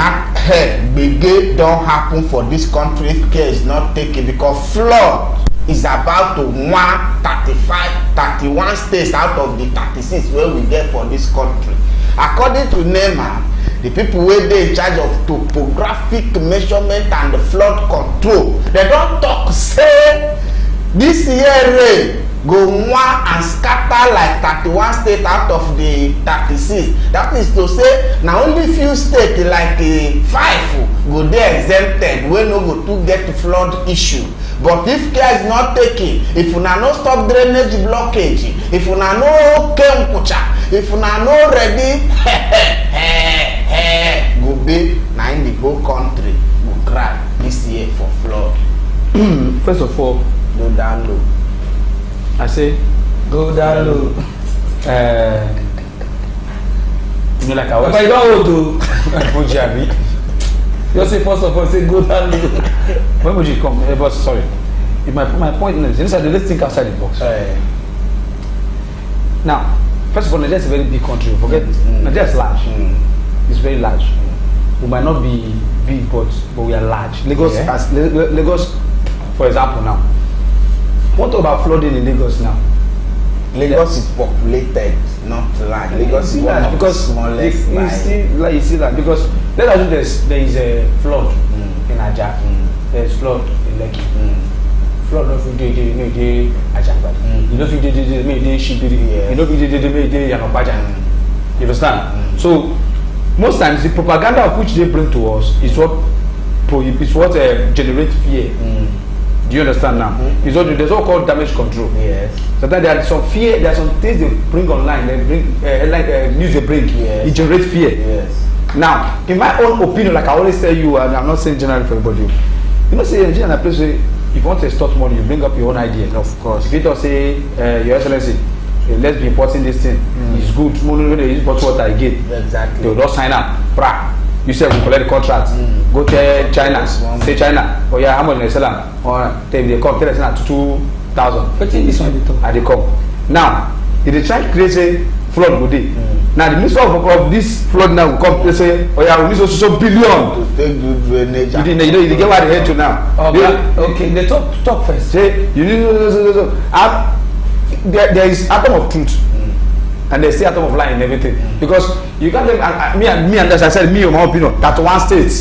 Not big don't happen for this country if care is not taken, because flood is about to 31 states out of the 36 where we get for this country. According to NEMA, the people wey dey in charge of topographic measurement and the flood control, they don talk say this year rain go wan and scatter like 31 states out of the 36. That is to say na only few states like 5 go dey exempted wey no go too get flood issue. But if care is not taken, if una no stop drainage blockage, if una no kempucha, if una no ready go be na in the whole country go cry this year for flood. First of all, go down low. I say go down low. You know, like I was. But you don't go to Fujiabi. You say first of all, say go down low. When would you come? But sorry. If my point is, let's think outside the box. Now, first of all, Nigeria is a very big country. Forget this. Nigeria is large. It's very large. We might not be big, but we are large. Lagos, Lagos, for example, now. What about flooding in Lagos now? Lagos is populated, not large. Lagos is one of the smallest. You see that because let's assume there is a flood in Aja. There's flood in Lekki. Flood of Ajah. You know, Shibiri. You know, Yanobaja. You understand? So most times the propaganda of which they bring to us is what generates fear. Do you understand now? It's what there's what called damage control. Yes. Sometimes there are some fear, there are some things they bring online, they bring news they bring. Yes. It generates fear. Yes. Now, in my own opinion, like I always tell you, and I'm not saying generally for everybody, you know, say in a place where if you want to start money, you bring up your own idea. Of course. If you don't say, Your Excellency, let's be importing this thing. It's good. When they use bottled water again, Exactly. they will not sign up. You say we collect the contract. Go to China. Say China. Oh yeah, how much they sell them? Or they come tell us now to 2,000. But this one they come. Now, if they try to create a flood go dey. Now the minister of this flood now will come they say, oh yeah, we need so billion to take do drainage. You get what they head to now. Okay, they talk first. Say you need there is atom of truth. And they say atom of lie in everything because you can't me and as I said, me in my opinion, that one state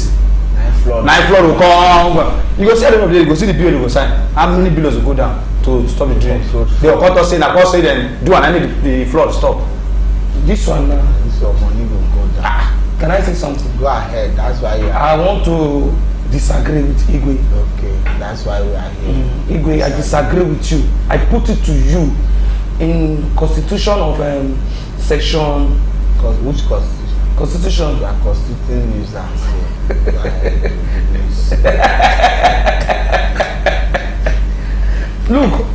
nine flood will come. You go see at the end of the day, you go see the bill you go sign. How many billions will go down to stop the drain? They will cut us saying, I say then do and I need the flood stop. This one this your money will go down. Can I say something? Go ahead. That's why you are. I want to disagree with Igwe. Okay, that's why we are here. Igwe, I disagree with you. I put it to you. In constitution of section which constitution? Constitution. You are constituting users Look,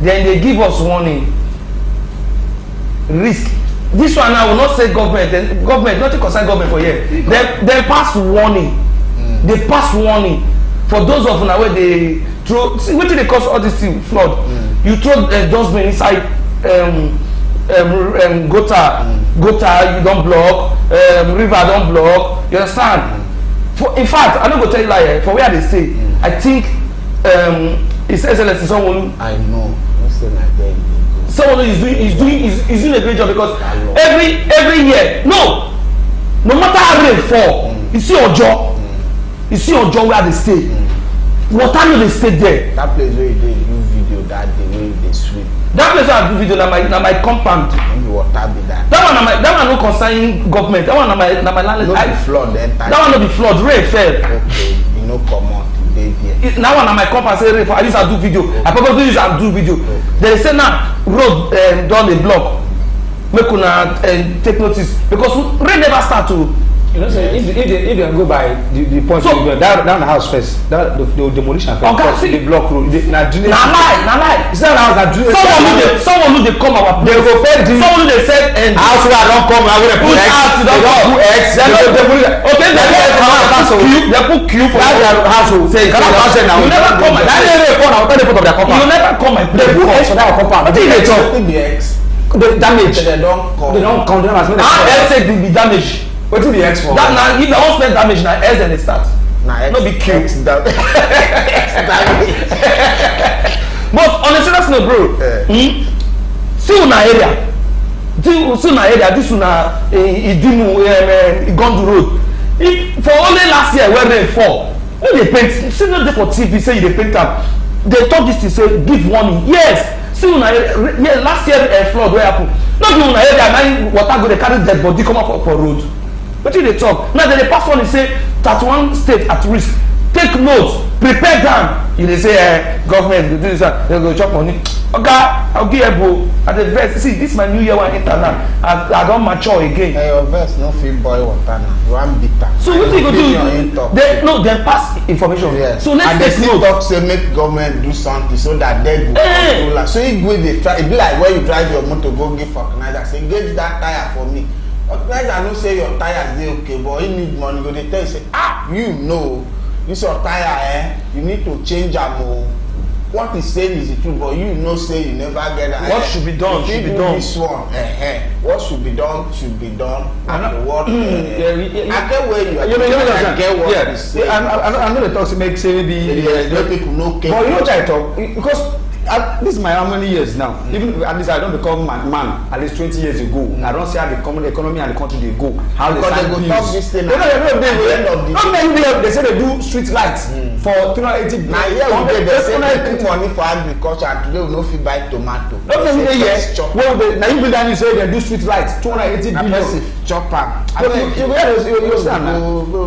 then they give us warning. Risk. This one I will not say government. Government, not to concern government for here. They pass warning. They pass warning for those of now where they throw. See, what do they cause all this thing flood? You throw dustbin inside gutter, you don't block, river don't block. You understand? In fact, I'm not going to tell you like for where they stay. I think His Excellency someone. I know. Someone is doing a great job because every year, no matter how rain fall, you see Ojo where they stay. Water no dey stay there. That place where you do video that day where they sweep. That place where I do video na my compound. Maybe water be that. That one no concern government. That one na my landlord. No be flood enter. That one no be flood. Rain fell. Okay, you no comot dey there. That one na my compound say rain fall. I use am do video. I purposely use am do video. They say now road don dey block. Make una take notice because rain never start to. You know, if they go by the point so, down the house first, the demolition first, the block road, na lie. It's not house that someone who they come our place. They go pay the someone who they said house where I don't come, I will put X. They don't put X. Okay, they put Q for that house. Say, can I say now? You never come. That is the phone. I will tell the phone of their compound. You never come and play for that compound. What did they talk? The X. The damage. They don't come. They don't come. They don't take the damage. wetin be X for? That na if I wan spend damage na S then dey start. Na No be Q. X damage. But on a serious note, bro, see una area, this una Idimu, Igondu road. If for only last year when rain fall, when they paint, see no dey for TV say you dey paint am, they talk this to say give warning. Yes, see una yeah, last year flood wey happen. No be una area na water go dey carry dead body come up for road. Wetin dey talk? Now they dey pass one dey say 31 states at risk. Take note, prepare down. You dey say government go do this one, they go chop money. Oga, I'll give you at the best. See, this my new year one enter now. I don mature again. Hey, your verse no fit boil water now. You wan bitter. So wetin you go do? They pass information. Yes. So let's take note. And they talk say make government do something so that they go control am. So if we dey try, e be like when you drive your motor go give organizer, say gauge that tire for me. Organizer know say your tires dey okay, but he need money. Go dey tell you say, you know, this your tire, you need to change am o. What he's saying is the truth, but you know say you never get that. What should be done should be done. This one, what should be done should be done. And what? I get where you are. You get what you say. I know the talk make say maybe let people know. But you know what I talk because this is my how many years now? Even at least I don't become man at least 20 years ago. I don't see how the economy and the country they go. How because they go talk this thing. They say they do street lights for 380. Now here we dey they say they put money for agriculture and today we no fit buy tomato. Don't tell me yes. Well, now you build you say they do street lights 280 billion. Chop am. You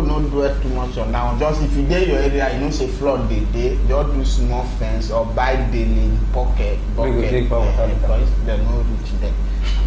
no do it too much on that one. Just if you dey your area, you know say flood dey, just do small fence or buy daily pocket bucket. They no reach there.